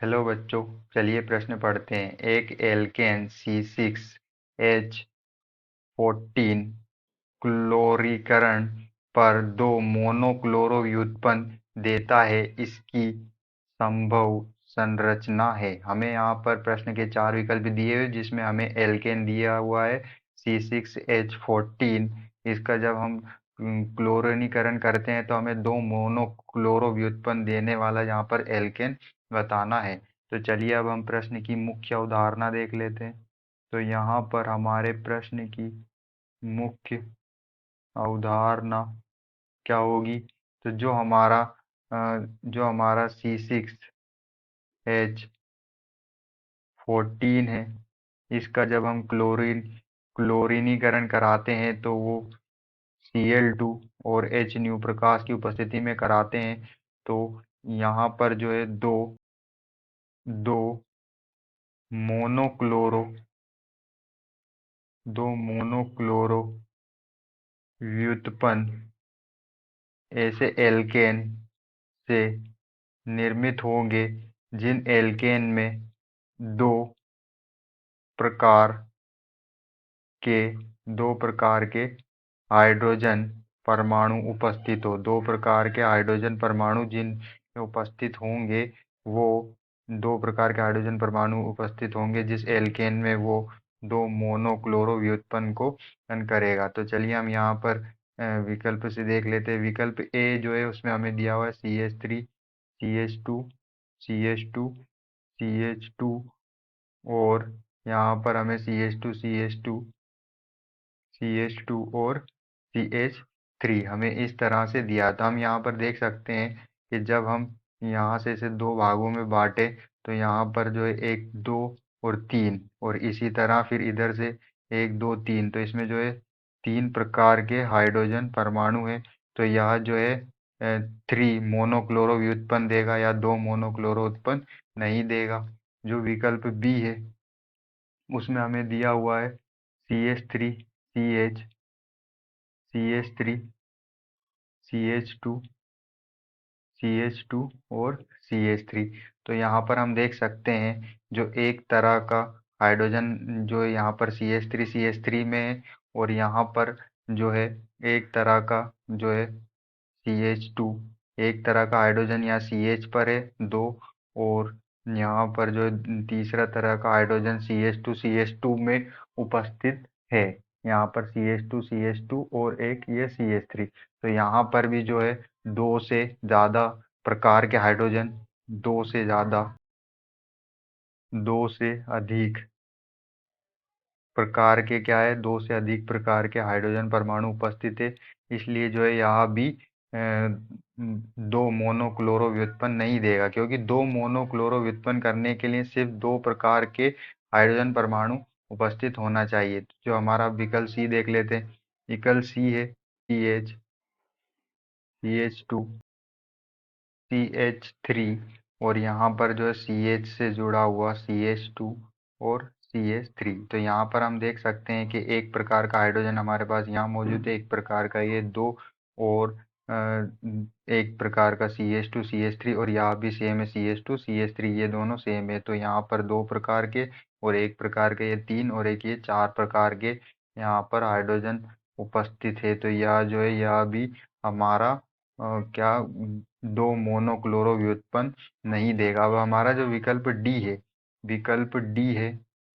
Hello बच्चों, चलिए प्रश्न पढ़ते हैं। एक एल्केन C6H14 क्लोरीकरण पर दो मोनोक्लोरो व्युत्पन्न देता है, इसकी संभव संरचना है। हमें यहाँ पर प्रश्न के चार विकल्प दिए हुए, जिसमें हमें एल्केन दिया हुआ है C6H14। इसका जब हम क्लोरीनीकरण करते हैं तो हमें दो मोनोक्लोरो व्युत्पन्न देने वाला यहाँ पर एल्केन बताना है। तो चलिए अब हम प्रश्न की मुख्य अवधारणा देख लेते हैं। तो यहाँ पर हमारे प्रश्न की मुख्य अवधारणा क्या होगी? तो जो हमारा C6H14 है, इसका जब हम क्लोरीनीकरण कराते हैं तो वो Cl2 और H न्यू प्रकाश की उपस्थिति में कराते हैं। तो यहाँ पर जो है दो दो मोनोक्लोरो दो मोनोक्लोरो व्युत्पन्न ऐसे एल्केन से निर्मित होंगे जिन एल्केन में दो प्रकार के दो प्रकार के हाइड्रोजन परमाणु उपस्थित हो। दो प्रकार के हाइड्रोजन परमाणु जिन उपस्थित होंगे, वो दो प्रकार के हाइड्रोजन परमाणु उपस्थित होंगे जिस एल्केन में वो दो मोनोक्लोरो व्युत्पन्न को करेगा। तो चलिए हम यहाँ पर विकल्प से देख लेते हैं। विकल्प ए जो है उसमें हमें दिया हुआ है CH3 CH2 CH2 CH2, और यहाँ पर हमें CH2 और CH3 हमें इस तरह से दिया। तो हम यहाँ पर देख सकते हैं कि जब हम यहाँ से इसे दो भागों में बांटे तो यहाँ पर जो है एक दो और तीन, और इसी तरह फिर इधर से एक दो तीन, तो इसमें जो है तीन प्रकार के हाइड्रोजन परमाणु है। तो यह जो है थ्री मोनोक्लोरो व्युत्पन्न देगा या दो मोनोक्लोरो उत्पन्न नहीं देगा। जो विकल्प बी है उसमें हमें दिया हुआ है CH3 CH2 और CH3। तो यहाँ पर हम देख सकते हैं जो एक तरह का हाइड्रोजन जो है यहाँ पर CH3 में है, और यहाँ पर जो है एक तरह का जो है CH2, एक तरह का हाइड्रोजन यहाँ CH पर है दो, और यहाँ पर जो तीसरा तरह का हाइड्रोजन CH2 में उपस्थित है। यहाँ पर CH2 और एक ये CH3। तो यहाँ पर भी जो है दो से ज़्यादा प्रकार के हाइड्रोजन, दो से ज़्यादा दो से अधिक प्रकार के क्या है दो से अधिक प्रकार के हाइड्रोजन परमाणु उपस्थित है। इसलिए जो है यहाँ भी दो मोनोक्लोरो व्युत्पन्न नहीं देगा, क्योंकि दो मोनोक्लोरो व्युत्पन्न करने के लिए सिर्फ दो प्रकार के हाइड्रोजन परमाणु उपस्थित होना चाहिए। जो हमारा विकल्प सी देख लेते हैं। विकल्प सी है CH2 CH3, और यहाँ पर जो है CH से जुड़ा हुआ CH2 और CH3। तो यहाँ पर हम देख सकते हैं कि एक प्रकार का हाइड्रोजन हमारे पास यहाँ मौजूद है, एक प्रकार का ये दो, और एक प्रकार का CH2 CH3, और यहाँ भी सेम है CH2 CH3, ये दोनों सेम है। तो यहाँ पर दो प्रकार के और एक प्रकार के ये तीन, और एक ये चार प्रकार के यहाँ पर हाइड्रोजन उपस्थित है। तो यह जो है यह भी हमारा क्या दो मोनोक्लोरो व्युत्पन्न नहीं देगा। अब हमारा जो विकल्प डी है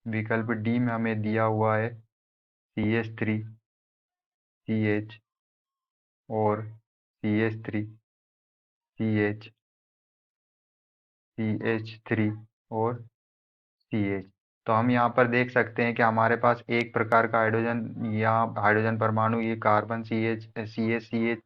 विकल्प डी में हमें दिया हुआ है CH3 CH और CH3 और CH। तो हम यहाँ पर देख सकते हैं कि हमारे पास एक प्रकार का हाइड्रोजन या हाइड्रोजन परमाणु ये कार्बन CH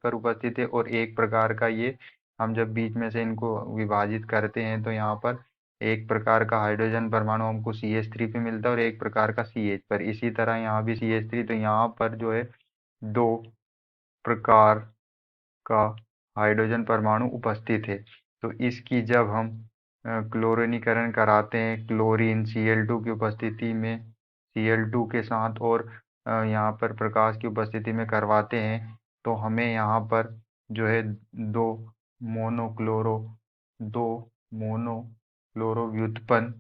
पर उपस्थित है, और एक प्रकार का ये हम जब बीच में से इनको विभाजित करते हैं तो यहाँ पर एक प्रकार का हाइड्रोजन परमाणु हमको CH3 पे मिलता है और एक प्रकार का CH पर। इसी तरह यहाँ भी CH3। तो यहाँ पर जो है दो प्रकार का हाइड्रोजन परमाणु उपस्थित है। तो इसकी जब हम क्लोरीनीकरण कराते हैं क्लोरीन Cl2 की उपस्थिति में Cl2 के साथ, और यहाँ पर प्रकाश की उपस्थिति में करवाते हैं, तो हमें यहाँ पर जो है दो मोनोक्लोरो क्लोरो व्युत्पन्न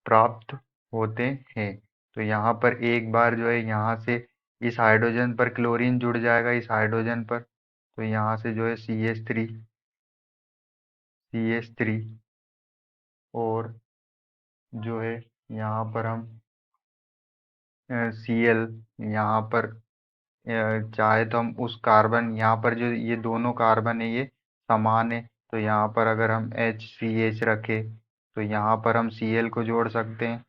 प्राप्त होते हैं। तो यहाँ पर एक बार जो है यहाँ से इस हाइड्रोजन पर क्लोरीन जुड़ जाएगा, इस हाइड्रोजन पर, तो यहाँ से जो है CH3 और जो है यहाँ पर हम Cl, यहाँ पर चाहे तो हम उस कार्बन, यहाँ पर जो ये दोनों कार्बन है ये समान है, तो यहाँ पर अगर हम HCH रखें तो यहाँ पर हम Cl को जोड़ सकते हैं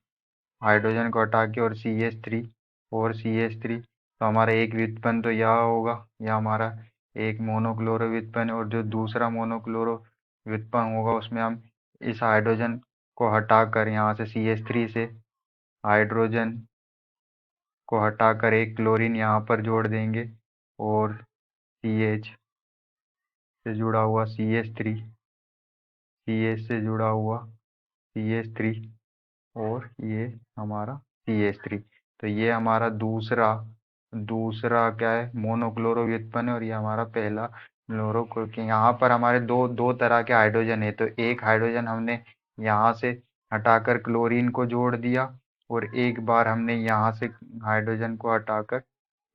हाइड्रोजन को हटा के, और CH3 तो हमारा एक व्युत्पन्न तो यह होगा, यह हमारा एक मोनोक्लोरो व्युत्पन्न है। और जो दूसरा मोनोक्लोरो व्युत्पन्न होगा उसमें हम इस हाइड्रोजन को हटाकर यहाँ से CH3 से हाइड्रोजन को हटाकर एक क्लोरीन यहाँ पर जोड़ देंगे, और CH से जुड़ा हुआ CH से जुड़ा हुआ CH3, और ये हमारा CH3। तो ये हमारा दूसरा दूसरा क्या है, मोनोक्लोरो व्युत्पन्न है, और ये हमारा पहला क्लोरो, क्योंकि यहाँ पर हमारे दो दो तरह के हाइड्रोजन है, तो एक हाइड्रोजन हमने यहाँ से हटाकर क्लोरीन को जोड़ दिया, और एक बार हमने यहाँ से हाइड्रोजन को हटाकर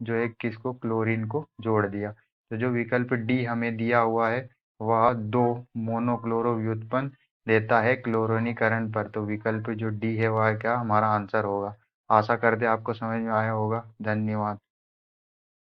जो है किसको, क्लोरीन को जोड़ दिया। तो जो विकल्प डी हमें दिया हुआ है वह दो मोनोक्लोरो व्युत्पन्न देता है क्लोरीनीकरण पर। तो विकल्प जो डी है वह क्या हमारा आंसर होगा। आशा करते हैं आपको समझ में आया होगा। धन्यवाद।